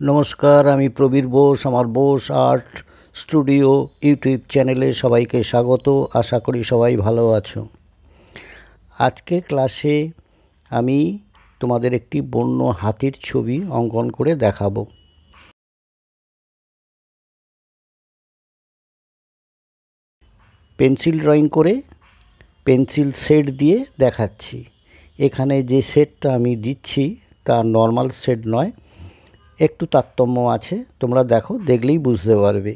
নমস্কার, আমি প্রবীর বোস। আমার বোস আর্ট স্টুডিও ইউটিউব চ্যানেলে সবাইকে স্বাগত। আশা করি সবাই ভালো আছো। আজকের ক্লাসে আমি তোমাদের একটি বন্য হাতির ছবি অঙ্কন করে দেখাবো। পেন্সিল ড্রয়িং করে পেন্সিল শেড দিয়ে দেখাচ্ছি। এখানে যে শেডটা আমি দিচ্ছি তা নর্মাল শেড নয়, একটু তারতম্য আছে। তোমরা দেখো, দেখলেই বুঝতে পারবে।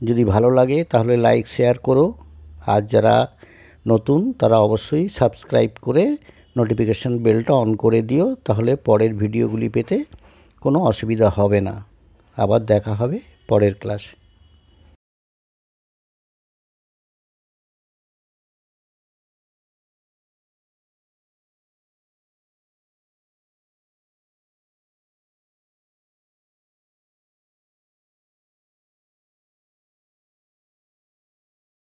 যদি ভালো লাগে তাহলে লাইক শেয়ার করো, আর যারা নতুন তারা অবশ্যই সাবস্ক্রাইব করে নোটিফিকেশান বেলটা অন করে দিও, তাহলে পরের ভিডিওগুলি পেতে কোনো অসুবিধা হবে না। আবার দেখা হবে পরের ক্লাসে।